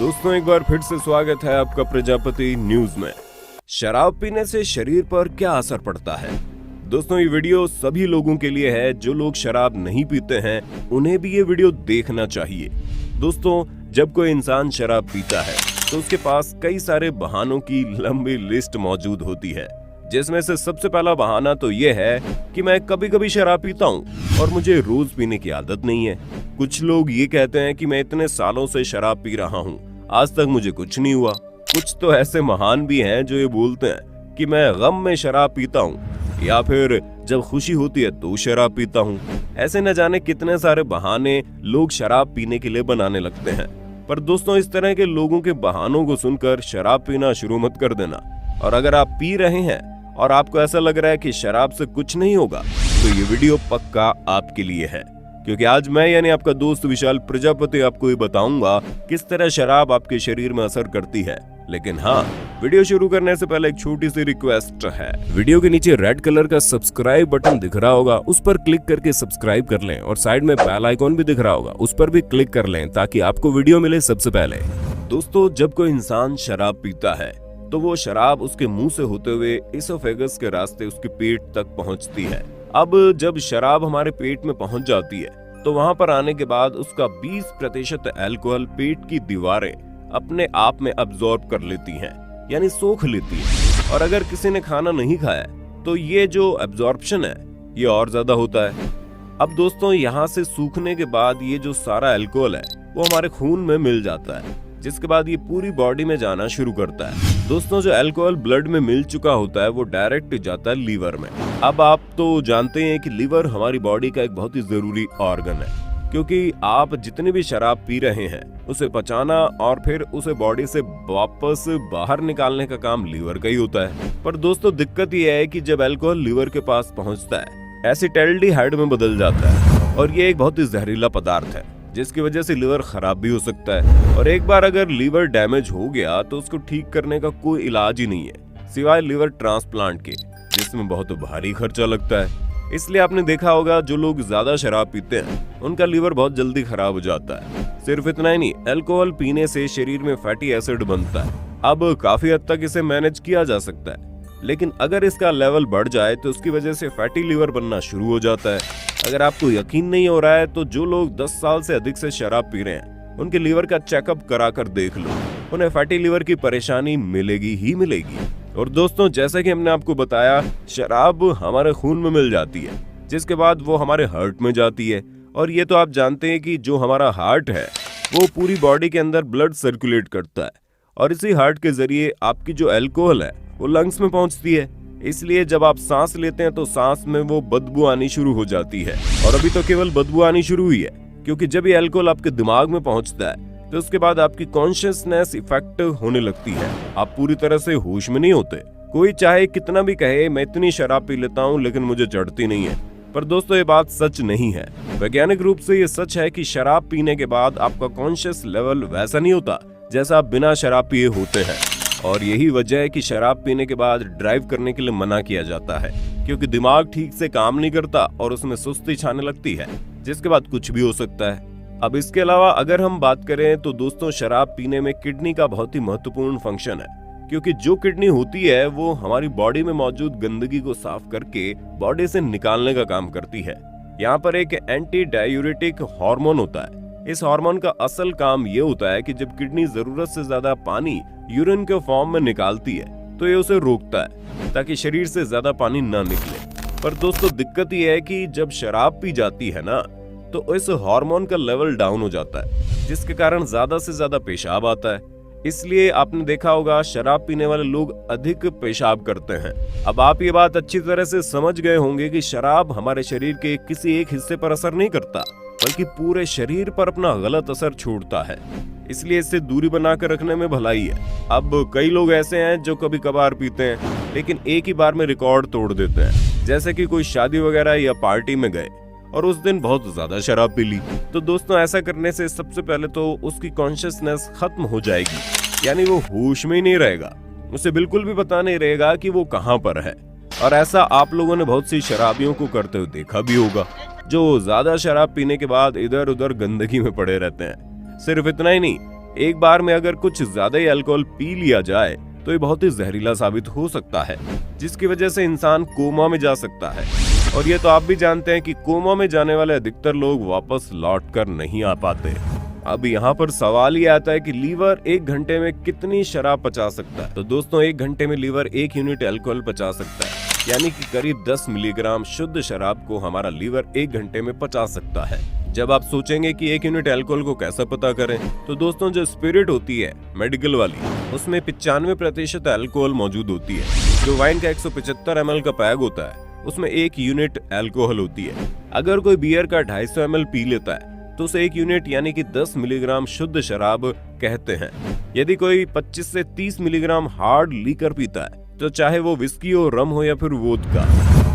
दोस्तों एक बार फिर से स्वागत है आपका प्रजापति न्यूज में। शराब पीने से शरीर पर क्या असर पड़ता है? दोस्तों ये वीडियो सभी लोगों के लिए है। जो लोग शराब नहीं पीते हैं उन्हें भी ये वीडियो देखना चाहिए। दोस्तों जब कोई इंसान शराब पीता है तो उसके पास कई सारे बहानों की लंबी लिस्ट मौजूद होती है, जिसमें से सबसे पहला बहाना तो ये है कि मैं कभी कभी शराब पीता हूँ और मुझे रोज पीने की आदत नहीं है। कुछ लोग ये कहते हैं कि मैं इतने सालों से शराब पी रहा हूँ, आज तक मुझे कुछ नहीं हुआ। कुछ तो ऐसे महान भी हैं जो ये बोलते हैं कि मैं गम में शराब पीता हूँ या फिर जब खुशी होती है तो शराब पीता हूँ। ऐसे न जाने कितने सारे बहाने लोग शराब पीने के लिए बनाने लगते हैं। पर दोस्तों इस तरह के लोगों के बहानों को सुनकर शराब पीना शुरू मत कर देना। और अगर आप पी रहे हैं और आपको ऐसा लग रहा है कि शराब से कुछ नहीं होगा तो ये वीडियो पक्का आपके लिए है, क्योंकि आज मैं यानी आपका दोस्त विशाल प्रजापति आपको ये बताऊंगा किस तरह शराब आपके शरीर में असर करती है। लेकिन हाँ, वीडियो शुरू करने से पहले एक छोटी सी रिक्वेस्ट है। वीडियो के नीचे रेड कलर का सब्सक्राइब बटन दिख रहा होगा, उस पर क्लिक करके सब्सक्राइब कर लें और साइड में बेल आइकॉन भी दिख रहा होगा, उस पर भी क्लिक कर लें ताकि आपको वीडियो मिले सबसे पहले। दोस्तों जब कोई इंसान शराब पीता है तो वो शराब उसके मुंह से होते हुए इसोफेगस के रास्ते उसके पेट तक पहुंचती है। अब जब शराब हमारे पेट में पहुंच जाती है तो वहां पर आने के बाद उसका 20% अल्कोहल पेट की दीवारें अपने आप में अब्सॉर्ब कर लेती हैं, यानी सोख लेती है। और अगर किसी ने खाना नहीं खाया तो ये जो अब्सॉर्प्शन है ये और ज्यादा होता है। अब दोस्तों यहाँ से सूखने के बाद ये जो सारा अल्कोहल है वो हमारे खून में मिल जाता है, जिसके बाद ये पूरी बॉडी में जाना शुरू करता है। दोस्तों जो अल्कोहल ब्लड में मिल चुका होता है वो डायरेक्ट जाता है लीवर में। अब आप तो जानते हैं कि लीवर हमारी बॉडी का एक बहुत ही जरूरी ऑर्गन है, क्योंकि आप जितनी भी शराब पी रहे हैं उसे पचाना और फिर उसे बॉडी से वापस बाहर निकालने का काम लीवर का ही होता है। पर दोस्तों दिक्कत यह है कि जब अल्कोहल लीवर के पास पहुंचता है एसिटाल्डिहाइड में बदल जाता है और ये एक बहुत ही जहरीला पदार्थ है, जिसकी वजह से लीवर खराब भी हो सकता है। और एक बार अगर लीवर डैमेज हो गया तो उसको ठीक करने का कोई इलाज ही नहीं है सिवाय लीवर ट्रांसप्लांट के, जिसमें बहुत भारी खर्चा लगता है। इसलिए आपने देखा होगा जो लोग ज्यादा शराब पीते हैं उनका लीवर बहुत जल्दी खराब हो जाता है। सिर्फ इतना ही नहीं, अल्कोहल पीने से शरीर में फैटी एसिड बनता है। अब काफी हद तक इसे मैनेज किया जा सकता है, लेकिन अगर इसका लेवल बढ़ जाए तो उसकी वजह से फैटी लीवर बनना शुरू हो जाता है। अगर आपको यकीन नहीं हो रहा है तो जो लोग 10 साल से अधिक से शराब पी रहे हैं उनके लीवर का चेकअप करा कर देख लो, उन्हें फैटी लीवर की परेशानी मिलेगी ही मिलेगी। और दोस्तों जैसा कि हमने आपको बताया, शराब हमारे खून में मिल जाती है, जिसके बाद वो हमारे हार्ट में जाती है। और ये तो आप जानते हैं कि जो हमारा हार्ट है वो पूरी बॉडी के अंदर ब्लड सर्कुलेट करता है और इसी हार्ट के जरिए आपकी जो अल्कोहल है वो लंग्स में पहुंचती है। इसलिए जब आप सांस लेते हैं तो सांस में वो बदबू आनी शुरू हो जाती है। और अभी तो केवल बदबू आनी शुरू हुई है, क्योंकि जब ये अल्कोहल आपके दिमाग में पहुंचता है तो उसके बाद आपकी कॉन्शियसनेस इफेक्ट होने लगती है। आप पूरी तरह से होश में नहीं होते। कोई चाहे कितना भी कहे मैं इतनी शराब पी लेता हूँ लेकिन मुझे चढ़ती नहीं है, पर दोस्तों ये बात सच नहीं है। वैज्ञानिक रूप से ये सच है कि शराब पीने के बाद आपका कॉन्शियस लेवल वैसा नहीं होता जैसा आप बिना शराब पिए होते हैं। और यही वजह है कि शराब पीने के बाद ड्राइव करने के लिए मना किया जाता है, क्योंकि दिमाग ठीक से काम नहीं करता और उसमें सुस्ती छाने लगती है, जिसके बाद कुछ भी हो सकता है। अब इसके अलावा अगर हम बात करें तो दोस्तों शराब पीने में किडनी का बहुत ही महत्वपूर्ण फंक्शन है, क्योंकि जो किडनी होती है वो हमारी बॉडी में मौजूद गंदगी को साफ करके बॉडी से निकालने का काम करती है। यहाँ पर एक एंटी डायूरेटिक हार्मोन होता है। इस हार्मोन का असल काम ये होता है कि जब किडनी जरूरत से ज्यादा पानी यूरिन के फॉर्म में निकालती है तो ये उसे रोकता है ताकि शरीर से ज्यादा पानी ना निकले। पर दोस्तों दिक्कत ये है कि जब शराब पी जाती है ना तो इस हार्मोन का लेवल डाउन हो जाता है, जिसके कारण ज्यादा से ज्यादा पेशाब आता है। इसलिए आपने देखा होगा शराब पीने वाले लोग अधिक पेशाब करते हैं। अब आप ये बात अच्छी तरह से समझ गए होंगे कि शराब हमारे शरीर के किसी एक हिस्से पर असर नहीं करता, बल्कि पूरे शरीर पर अपना गलत असर छोड़ता है। इसलिए इससे दूरी बनाकर रखने में भलाई है। अब कई लोग ऐसे हैं जो कभी कभार पीते हैं लेकिन एक ही बार में रिकॉर्ड तोड़ देते हैं, जैसे कि कोई शादी वगैरह या पार्टी में गए और उस दिन बहुत ज्यादा शराब पी ली। तो दोस्तों ऐसा करने से सबसे पहले तो उसकी कॉन्शियसनेस खत्म हो जाएगी, यानी वो होश में ही नहीं रहेगा, उसे बिल्कुल भी पता नहीं रहेगा कि वो कहाँ पर है। और ऐसा आप लोगों ने बहुत सी शराबियों को करते हुए देखा भी होगा, जो ज्यादा शराब पीने के बाद इधर उधर गंदगी में पड़े रहते हैं। सिर्फ इतना ही नहीं, एक बार में अगर कुछ ज्यादा ही अल्कोहल पी लिया जाए तो ये बहुत ही जहरीला साबित हो सकता है, जिसकी वजह से इंसान कोमा में जा सकता है। और ये तो आप भी जानते हैं कि कोमा में जाने वाले अधिकतर लोग वापस लौट कर नहीं आ पाते। अब यहाँ पर सवाल ये आता है कि लीवर 1 घंटे में कितनी शराब पचा सकता है। तो दोस्तों 1 घंटे में लीवर 1 यूनिट अल्कोहल पचा सकता है, यानी कि करीब 10 मिलीग्राम शुद्ध शराब को हमारा लीवर 1 घंटे में पचा सकता है। जब आप सोचेंगे कि 1 यूनिट अल्कोहल को कैसे पता करें, तो दोस्तों जो स्पिरिट होती है मेडिकल वाली, उसमें 95% अल्कोहल मौजूद होती है। जो वाइन का 175 ml का पैग होता है उसमें 1 यूनिट अल्कोहल होती है। अगर कोई बियर का 250 ml पी लेता है तो उसे 1 यूनिट यानी कि 10 मिलीग्राम शुद्ध शराब कहते हैं। यदि कोई 25 से 30 मिलीग्राम हार्ड लीकर पीता है, तो चाहे वो विस्की हो, रम हो या फिर वोदका,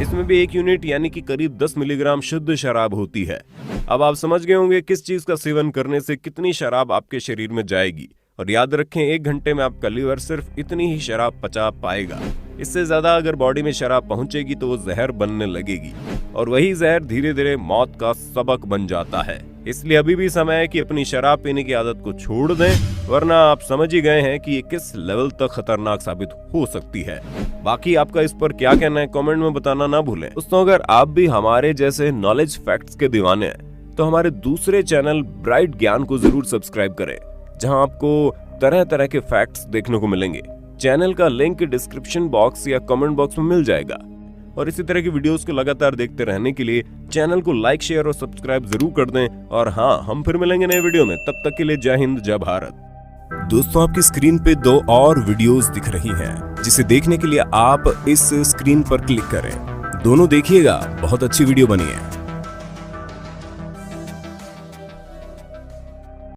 इसमें भी 1 यूनिट यानी कि करीब 10 मिलीग्राम शुद्ध शराब होती है। अब आप समझ गए होंगे किस चीज का सेवन करने से कितनी शराब आपके शरीर में जाएगी। और याद रखें 1 घंटे में आपका लीवर सिर्फ इतनी ही शराब पचा पाएगा। इससे ज्यादा अगर बॉडी में शराब पहुंचेगी तो वो जहर बनने लगेगी, और वही जहर धीरे धीरे मौत का सबक बन जाता है। इसलिए अभी भी समय है कि अपनी शराब पीने की आदत को छोड़ दें, वरना आप समझ ही गए हैं कि ये किस लेवल तक खतरनाक साबित हो सकती है। बाकी आपका इस पर क्या कहना है कमेंट में बताना ना भूलें। दोस्तों अगर आप भी हमारे जैसे नॉलेज फैक्ट्स के दीवाने हैं तो हमारे दूसरे चैनल ब्राइट ज्ञान को जरूर सब्सक्राइब करें, जहां आपको तरह तरह के फैक्ट्स देखने को मिलेंगे। चैनल का लिंक डिस्क्रिप्शन बॉक्स या कमेंट बॉक्स में मिल जाएगा। और इसी तरह की वीडियोस को लगातार देखते रहने के लिए चैनल को लाइक, शेयर और सब्सक्राइब जरूर कर दें। और हाँ, हम फिर मिलेंगे नए वीडियो में, तब तक के लिए जय हिंद, जय भारत। दोस्तों आपकी स्क्रीन पे 2 और वीडियोस दिख रही हैं, जिसे देखने के लिए आप इस स्क्रीन पर क्लिक करें। दोनों देखिएगा, बहुत अच्छी वीडियो बनी है।